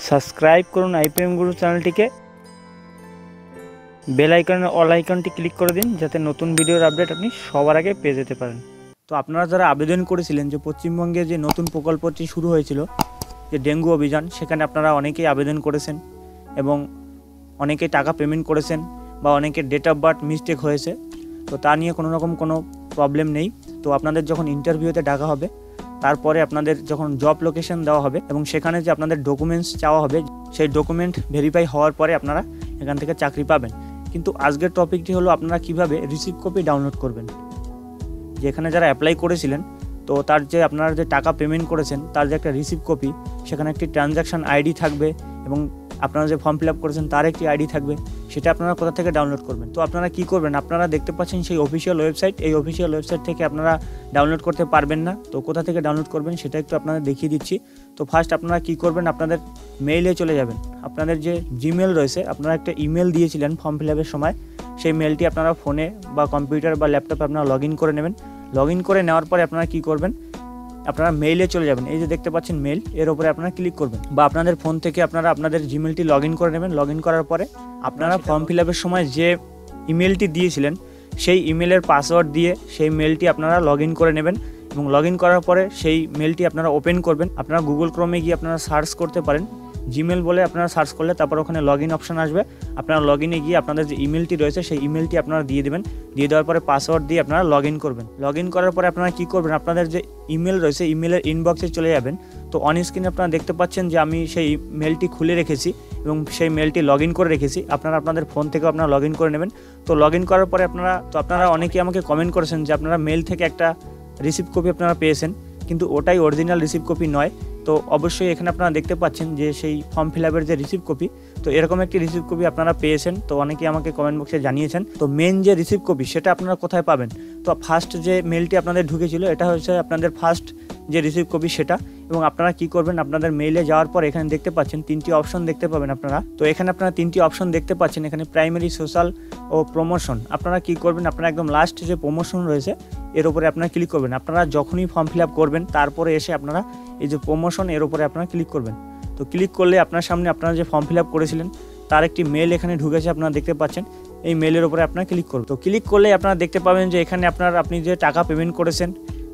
Subscribe করুন IPM গুরু চ্যানেলটিকে, bell আইকনের অল আইকনটি ক্লিক করে দিন যাতে নতুন ভিডিওর আপডেট আপনি সবার আগে পেয়ে যেতে পারেন। তো আপনারা যারা আবেদন করেছিলেন যে পশ্চিমবঙ্গে যে নতুন প্রকল্পটি শুরু হয়েছিল যে ডেঙ্গু অভিযান, সেখানে আপনারা অনেকেই আবেদন করেছেন এবং অনেকেই টাকা পেমেন্ট করেছেন বা অনেকের ডেট অফ বার্থ মিস্টেক হয়েছে। তো তা নিয়ে কোনো রকম কোনো প্রবলেম নেই। তো আপনাদের যখন ইন্টারভিউতে ডাকা হবে, তারপরে আপনাদের যখন জব লোকেশন দেওয়া হবে এবং সেখানে যে আপনাদের ডকুমেন্টস চাওয়া হবে, সেই ডকুমেন্ট ভেরিফাই হওয়ার পরে আপনারা এখান থেকে চাকরি পাবেন। কিন্তু আজকের টপিকটি হলো আপনারা কিভাবে রিসিভ কপি ডাউনলোড করবেন। যেখানে যারা অ্যাপ্লাই করেছিলেন, তো তার যে আপনারা যে টাকা পেমেন্ট করেছেন তার যে একটা রিসিভ কপি, সেখানে একটি ট্রানজ্যাকশান আইডি থাকবে এবং আপনারা যে ফর্ম ফিল আপ করেছেন তার একটি আইডি থাকবে। সেটা আপনারা কোথা থেকে ডাউনলোড করবেন? তো আপনারা কি করবেন, আপনারা দেখতে পাচ্ছেন সেই অফিসিয়াল ওয়েবসাইট, এই অফিসিয়াল ওয়েবসাইট থেকে আপনারা ডাউনলোড করতে পারবেন না। তো কোথা থেকে ডাউনলোড করবেন সেটা একটু আপনাদের দেখিয়ে দিচ্ছি। তো ফার্স্ট আপনারা কি করবেন, আপনাদের মেইলে চলে যাবেন। আপনাদের যে জিমেল রয়েছে, আপনারা একটা ইমেল দিয়েছিলেন ফর্ম ফিল আপের সময়, সেই মেলটি আপনারা ফোনে বা কম্পিউটার বা ল্যাপটপে আপনারা লগ ইন করে নেবেন। লগ ইন করে নেওয়ার পরে আপনারা কি করবেন, আপনারা মেইলে চলে যাবেন। এই যে দেখতে পাচ্ছেন মেইল, এর উপরে আপনারা ক্লিক করবেন বা আপনাদের ফোন থেকে আপনারা আপনাদের জিমেলটি লগ ইন করে নেবেন। লগ ইন করার পরে আপনারা ফর্ম ফিল আপের সময় যে ইমেলটি দিয়েছিলেন সেই ইমেলের পাসওয়ার্ড দিয়ে সেই মেলটি আপনারা লগ ইন করে নেবেন এবং লগ ইন করার পরে সেই মেলটি আপনারা ওপেন করবেন। আপনারা গুগল ক্রোমে গিয়ে আপনারা সার্চ করতে পারেন, জিমেল বলে আপনারা সার্চ করলে তারপর ওখানে লগ ইন অপশান আসবে। আপনারা লগ ইনে গিয়ে আপনাদের যে ইমেলটি রয়েছে সেই ইমেলটি আপনারা দিয়ে দেবেন। দিয়ে দেওয়ার পরে পাসওয়ার্ড দিয়ে আপনারা লগ ইন করবেন। লগ ইন করার পরে আপনারা কী করবেন, আপনাদের যে ইমেল রয়েছে ইমেলের ইনবক্সে চলে যাবেন। তো অন স্ক্রিনে আপনারা দেখতে পাচ্ছেন যে আমি সেই মেলটি খুলে রেখেছি এবং সেই মেলটি লগ ইন করে রেখেছি। আপনারা আপনাদের ফোন থেকেও আপনারা লগ ইন করে নেবেন। তো লগ ইন করার পরে আপনারা অনেকেই আমাকে কমেন্ট করেছেন যে আপনারা মেল থেকে একটা রিসিভ কপি আপনারা পেয়েছেন, কিন্তু ওটাই অরিজিনাল রিসিভ কপি নয়। তো অবশ্যই এখানে আপনারা দেখতে পাচ্ছেন যে সেই ফর্ম ফিল আপের যে রিসিভ কপি, তো এরকম একটি রিসিভ কপি আপনারা পেয়েছেন। তো অনেকেই আমাকে কমেন্ট বক্সে জানিয়েছেন। তো মেন যে রিসিভ কপি সেটা আপনারা কোথায় পাবেন? তো ফার্স্ট যে মেলটি আপনাদের ঢুকেছিল এটা হচ্ছে আপনাদের ফার্স্ট যে রিসিভ কপি সেটা। এবং আপনারা কি করবেন, আপনাদের মেইলে যাওয়ার পর এখানে দেখতে পাচ্ছেন তিনটি অপশন দেখতে পাবেন আপনারা। তো এখানে আপনারা তিনটি অপশন দেখতে পাচ্ছেন, এখানে প্রাইমারি, সোশ্যাল ও প্রমোশন। আপনারা কি করবেন, আপনারা একদম লাস্ট যে প্রমোশন রয়েছে এর উপরে আপনারা ক্লিক করবেন। আপনারা যখনই ফর্ম ফিল আপ করবেন তারপরে এসে আপনারা এই যে প্রমোশন এর উপরে আপনারা ক্লিক করবেন। তো ক্লিক করলে আপনার সামনে আপনারা যে ফর্ম ফিল আপ করেছিলেন তার একটি মেল এখানে ঢুকেছে, আপনারা দেখতে পাচ্ছেন। এই মেলের উপরে আপনারা ক্লিক করবেন। তো ক্লিক করলে আপনারা দেখতে পাবেন যে এখানে আপনি যে টাকা পেমেন্ট করেছেন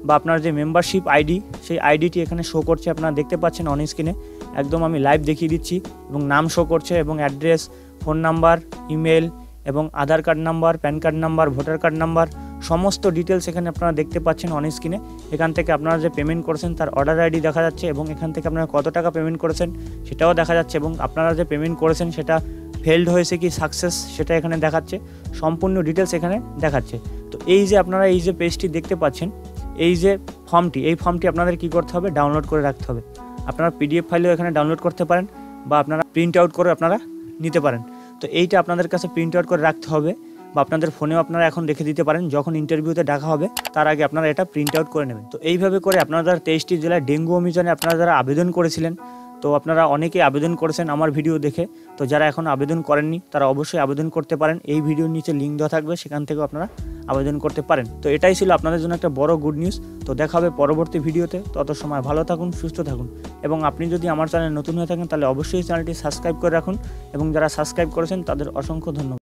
বা আপনার যে মেম্বারশিপ আইডি, সেই আইডিটি এখানে শো করছে, আপনারা দেখতে পাচ্ছেন অন স্ক্রিনে। একদম আমি লাইভ দেখিয়ে দিচ্ছি এবং নাম শো করছে এবং অ্যাড্রেস, ফোন নাম্বার, ইমেল এবং Aadhaar card number, PAN card number, voter card number, সমস্ত ডিটেলস এখানে আপনারা দেখতে পাচ্ছেন অন স্ক্রিনে। এখান থেকে আপনারা যে পেমেন্ট করেছেন তার অর্ডার আইডি দেখা যাচ্ছে এবং এখান থেকে আপনারা কত টাকা পেমেন্ট করেছেন সেটাও দেখা যাচ্ছে এবং আপনারা যে পেমেন্ট করেছেন সেটা ফেলড হয়েছে কি সাকসেস সেটা এখানে দেখাচ্ছে। সম্পূর্ণ ডিটেলস এখানে দেখাচ্ছে। তো এই যে আপনারা এই যে পেজটি দেখতে পাচ্ছেন, এই যে এই ফর্মটি আপনাদের কি করতে হবে, ডাউনলোড করে রাখতে হবে। আপনারা পিডিএফ ফাইলেও এখানে ডাউনলোড করতে পারেন বা আপনারা প্রিন্ট আউট করে আপনারা নিতে পারেন। তো এইটা আপনাদের কাছে প্রিন্ট আউট করে রাখতে হবে বা আপনাদের ফোনেও আপনারা এখন রেখে দিতে পারেন। যখন ইন্টারভিউতে ডাকা হবে তার আগে আপনারা এটা প্রিন্ট আউট করে নেবেন। তো এইভাবে করে আপনারা 23টি জেলায় ডেঙ্গু অভিযানে আপনারা যারা আবেদন করেছিলেন, তো আপনারা অনেকেই আবেদন করেছেন আমার ভিডিও দেখে। তো যারা এখন আবেদন করেননি তারা অবশ্যই আবেদন করতে পারেন। এই ভিডিওর নিচে লিঙ্ক দেওয়া থাকবে, সেখান থেকেও আপনারা আবেদন করতে পারেন। তো এটাই ছিল আপনাদের জন্য একটা বড় গুড নিউজ। তো দেখা হবে পরবর্তী ভিডিওতে। তত সময় ভালো থাকুন, সুস্থ থাকুন এবং আপনি যদি আমার চ্যানেল নতুন হয়ে থাকেন তাহলে অবশ্যই চ্যানেলটি সাবস্ক্রাইব করে রাখুন এবং যারা সাবস্ক্রাইব করেছেন তাদের অসংখ্য ধন্যবাদ।